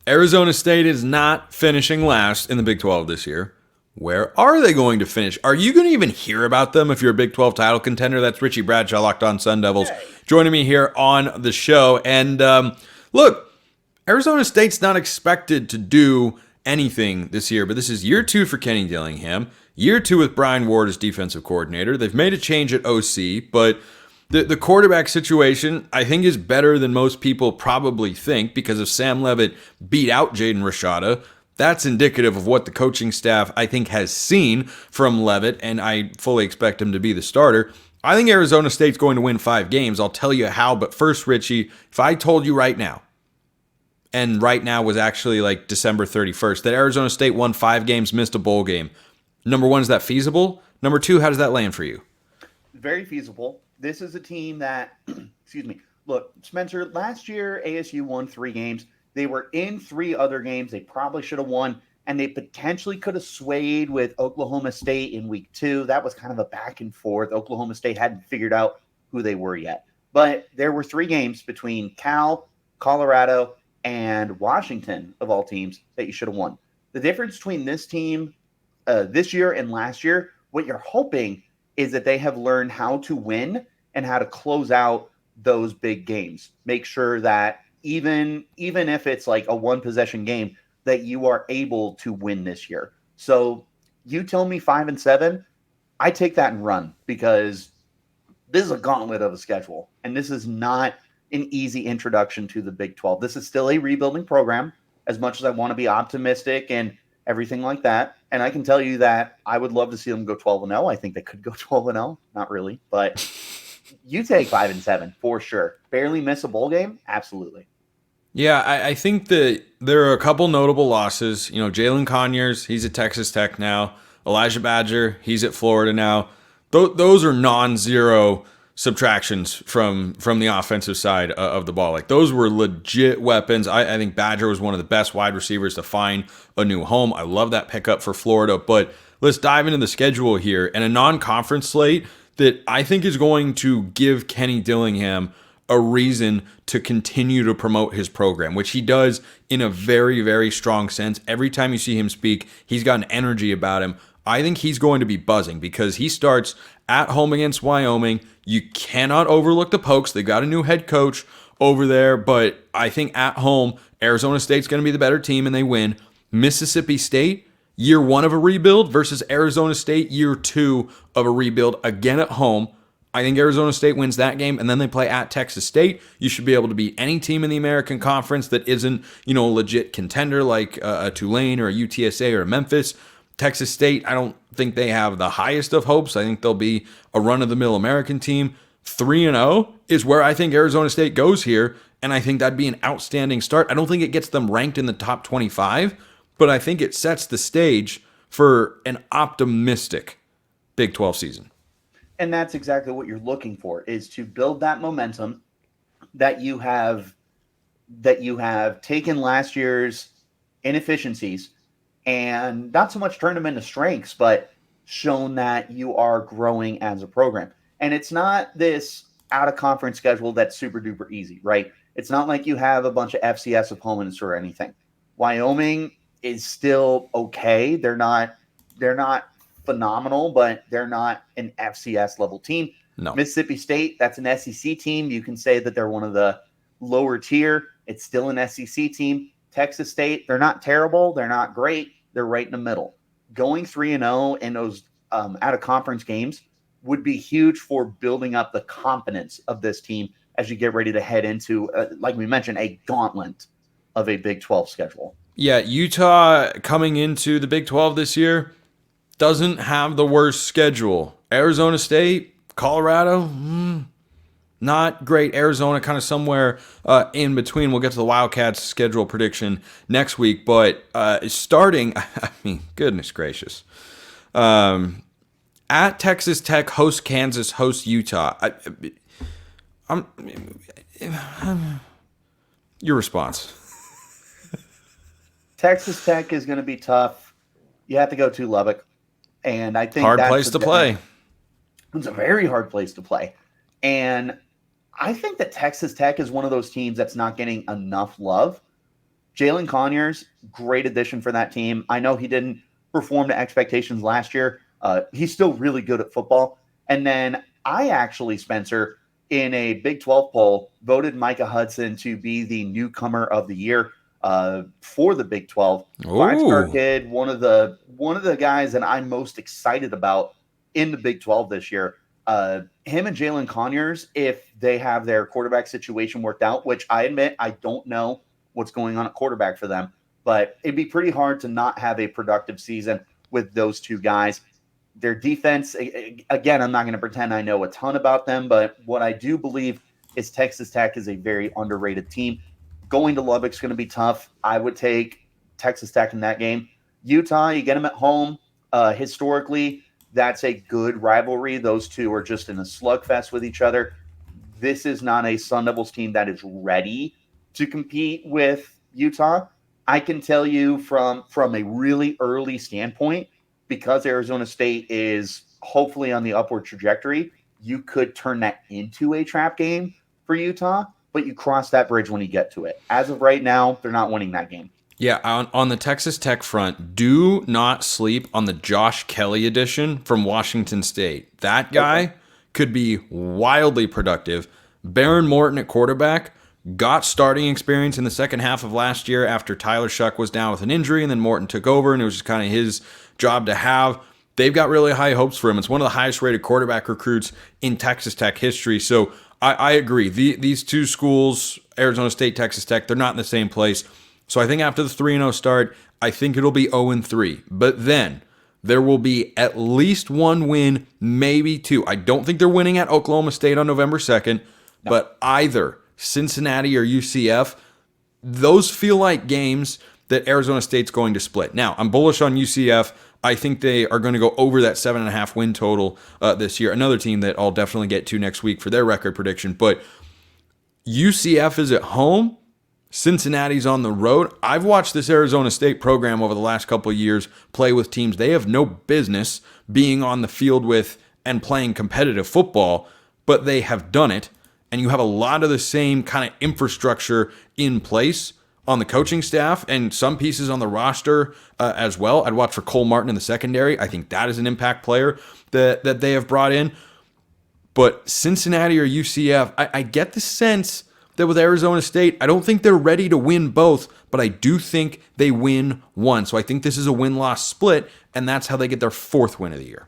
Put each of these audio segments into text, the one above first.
Arizona State is not finishing last in the Big 12 this year. Where are they going to finish? Are you going to even hear about them if you're a Big 12 title contender? That's Richie Bradshaw, Locked On Sun Devils, joining me here on the show. And look, Arizona State's not expected to do anything this year, but this is year 2 for Kenny Dillingham, year 2 with Brian Ward as defensive coordinator. They've made a change at OC, but the quarterback situation, I think, is better than most people probably think, because if Sam Leavitt beat out Jaden Rashada, that's indicative of what the coaching staff, I think, has seen from Leavitt, and I fully expect him to be the starter. I think Arizona State's going to win 5 games. I'll tell you how, but first, Richie, if I told you right now, and right now was actually like December 31st, that Arizona State won 5 games, missed a bowl game, number one, is that feasible? Number 2, how does that land for you? Very feasible. This is a team that, excuse me, look, Spencer, last year ASU won 3 games. They were in 3 other games they probably should have won, and they potentially could have swayed with Oklahoma State in week 2. That was kind of a back and forth. Oklahoma State hadn't figured out who they were yet. But there were 3 games between Cal, Colorado, and Washington, of all teams, that you should have won. The difference between this team this year and last year, what you're hoping is that they have learned how to win and how to close out those big games. Make sure that even if it's like a 1-possession game, that you are able to win this year. So you tell me 5-7, I take that and run, because this is a gauntlet of a schedule, and this is not an easy introduction to the Big 12. This is still a rebuilding program, as much as I want to be optimistic and everything like that. And I can tell you that I would love to see them go 12-0. I think they could go 12-0. Not really, but you take 5-7 for sure. Barely miss a bowl game? Absolutely. Yeah, I think that there are a couple notable losses. You know, Jalen Conyers, he's at Texas Tech now. Elijah Badger, he's at Florida now. Those are non-zero subtractions from the offensive side of the ball. Like, those were legit weapons. I think Badger was one of the best wide receivers to find a new home. I love that pickup for Florida. But let's dive into the schedule here, and a non-conference slate that I think is going to give Kenny Dillingham a reason to continue to promote his program, which he does in a very, very strong sense. Every time you see him speak, he's got an energy about him. I think he's going to be buzzing, because he starts at home against Wyoming. You cannot overlook the Pokes. They've got a new head coach over there, but I think at home, Arizona State's going to be the better team, and they win. Mississippi State, year 1 of a rebuild, versus Arizona State, year 2 of a rebuild, again at home. I think Arizona State wins that game, and then they play at Texas State. You should be able to beat any team in the American Conference that isn't, a legit contender like a Tulane or a UTSA or a Memphis. Texas State, I don't think they have the highest of hopes. I think they'll be a run-of-the-mill American team. 3-0 is where I think Arizona State goes here, and I think that'd be an outstanding start. I don't think it gets them ranked in the top 25, but I think it sets the stage for an optimistic Big 12 season. And that's exactly what you're looking for, is to build that momentum that you have taken last year's inefficiencies and not so much turned them into strengths, but shown that you are growing as a program. And it's not this out-of-conference schedule that's super-duper easy, right? It's not like you have a bunch of FCS opponents or anything. Wyoming is still okay. They're not phenomenal, but they're not an FCS level team. No. Mississippi State, that's an SEC team. You can say that they're one of the lower tier. It's still an SEC team. Texas State, they're not terrible. They're not great. They're right in the middle. Going 3-0 in those out-of-conference games would be huge for building up the confidence of this team as you get ready to head into, like we mentioned, a gauntlet of a Big 12 schedule. Yeah, Utah coming into the Big 12 this year doesn't have the worst schedule. Arizona State, Colorado, not great. Arizona kind of somewhere in between. We'll get to the Wildcats schedule prediction next week, but starting, I mean, goodness gracious. At Texas Tech, host Kansas, host Utah. Your response. Texas Tech is going to be tough. You have to go to Lubbock. And I think hard place to play. It's a very hard place to play. And I think that Texas Tech is one of those teams that's not getting enough love. Jalen Conyers, great addition for that team. I know he didn't perform to expectations last year. He's still really good at football. And then I actually, Spencer, in a Big 12 poll, voted Micah Hudson to be the newcomer of the year for the Big 12. Five-star kid, one of the guys that I'm most excited about in the Big 12 this year. Him and Jalen Conyers, if they have their quarterback situation worked out, which I admit I don't know what's going on at quarterback for them, but it'd be pretty hard to not have a productive season with those two guys. Their defense, again, I'm not going to pretend I know a ton about them, but what I do believe is Texas Tech is a very underrated team. Going to Lubbock's going to be tough. I would take Texas Tech in that game. Utah, you get them at home. Historically, that's a good rivalry. Those two are just in a slugfest with each other. This is not a Sun Devils team that is ready to compete with Utah. I can tell you from a really early standpoint, because Arizona State is hopefully on the upward trajectory, you could turn that into a trap game for Utah, but you cross that bridge when you get to it. As of right now, they're not winning that game. Yeah, on the Texas Tech front, do not sleep on the Josh Kelly edition from Washington State. That guy could be wildly productive. Baron Morton at quarterback got starting experience in the second half of last year after Tyler Shuck was down with an injury, and then Morton took over, and it was just kind of his job to have. They've got really high hopes for him. It's one of the highest rated quarterback recruits in Texas Tech history. So I agree. These two schools, Arizona State, Texas Tech, they're not in the same place. So I think after the 3-0 start, I think it'll be 0-3. But then there will be at least one win, maybe two. I don't think they're winning at Oklahoma State on November 2nd, but either Cincinnati or UCF, those feel like games that Arizona State's going to split. Now, I'm bullish on UCF. I think they are going to go over that 7.5 win total this year. Another team that I'll definitely get to next week for their record prediction. But UCF is at home. Cincinnati's on the road. I've watched this Arizona State program over the last couple of years play with teams they have no business being on the field with and playing competitive football, but they have done it. And you have a lot of the same kind of infrastructure in place on the coaching staff and some pieces on the roster as well. I'd watch for Cole Martin in the secondary. I think that is an impact player that they have brought in. But Cincinnati or UCF, I get the sense that with Arizona State, I don't think they're ready to win both, but I do think they win one. So I think this is a win-loss split, and that's how they get their fourth win of the year.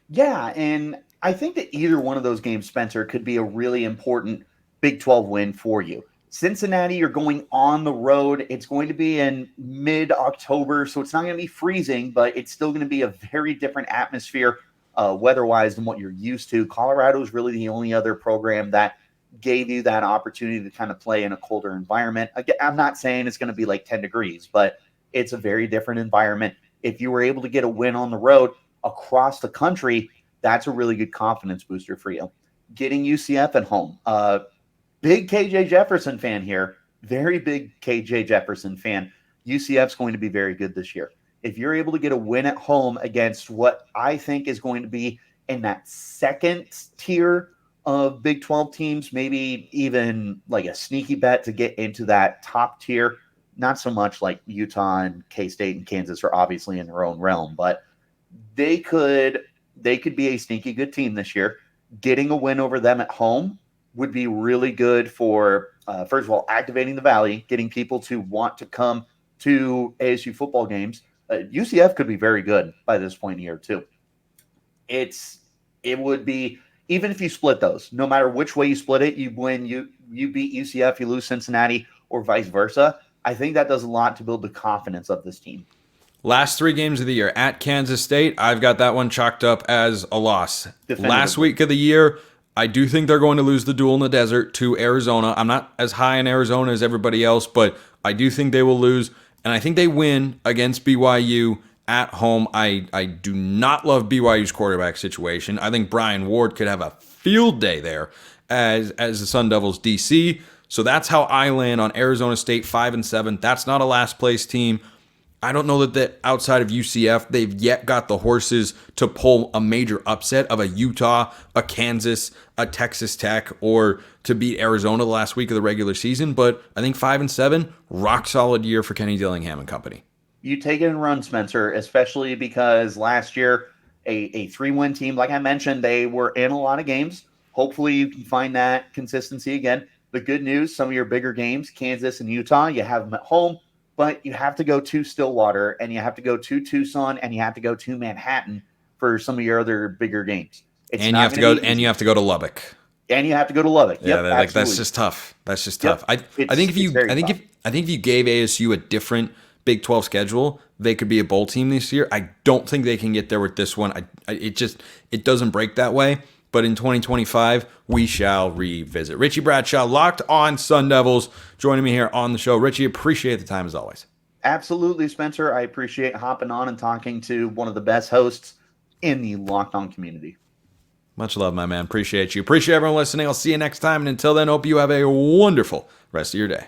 Yeah, and I think that either one of those games, Spencer, could be a really important Big 12 win for you. Cincinnati, you're going on the road. It's going to be in mid-October, so it's not going to be freezing, but it's still going to be a very different atmosphere weather-wise than what you're used to. Colorado is really the only other program that gave you that opportunity to kind of play in a colder environment. Again, I'm not saying it's going to be like 10 degrees, but it's a very different environment. If you were able to get a win on the road across the country, that's a really good confidence booster for you. Getting UCF at home. Big KJ Jefferson fan here. Very big KJ Jefferson fan. UCF's going to be very good this year. If you're able to get a win at home against what I think is going to be in that second tier of Big 12 teams, maybe even like a sneaky bet to get into that top tier, not so much like Utah and K-State and Kansas are obviously in their own realm, but they could be a sneaky good team this year. Getting a win over them at home would be really good for, first of all, activating the Valley, getting people to want to come to ASU football games. UCF could be very good by this point in the year, too. It would be, even if you split those, no matter which way you split it, you win, you beat UCF, you lose Cincinnati, or vice versa. I think that does a lot to build the confidence of this team. Last three games of the year at Kansas State, I've got that one chalked up as a loss. Last week of the year, I do think they're going to lose the duel in the desert to Arizona. I'm not as high in Arizona as everybody else, but I do think they will lose. And I think they win against BYU at home. I do not love BYU's quarterback situation. I think Brian Ward could have a field day there as the Sun Devils DC. So that's how I land on Arizona State 5-7. That's not a last place team. I don't know that outside of UCF, they've yet got the horses to pull a major upset of a Utah, a Kansas, a Texas Tech, or to beat Arizona the last week of the regular season. But I think 5-7, rock solid year for Kenny Dillingham and company. You take it and run, Spencer, especially because last year, a 3-win team, like I mentioned, they were in a lot of games. Hopefully you can find that consistency again. The good news, some of your bigger games, Kansas and Utah, you have them at home. But you have to go to Stillwater, and you have to go to Tucson, and you have to go to Manhattan for some of your other bigger games. And you have to go to Lubbock. And you have to go to Lubbock. Yeah, Yep, that's just tough. That's just tough. I think if you gave ASU a different Big 12 schedule, they could be a bowl team this year. I don't think they can get there with this one. It doesn't break that way. But in 2025, we shall revisit. Richie Bradshaw, Locked On Sun Devils, joining me here on the show. Richie, appreciate the time as always. Absolutely, Spencer. I appreciate hopping on and talking to one of the best hosts in the Locked On community. Much love, my man. Appreciate you. Appreciate everyone listening. I'll see you next time. And until then, hope you have a wonderful rest of your day.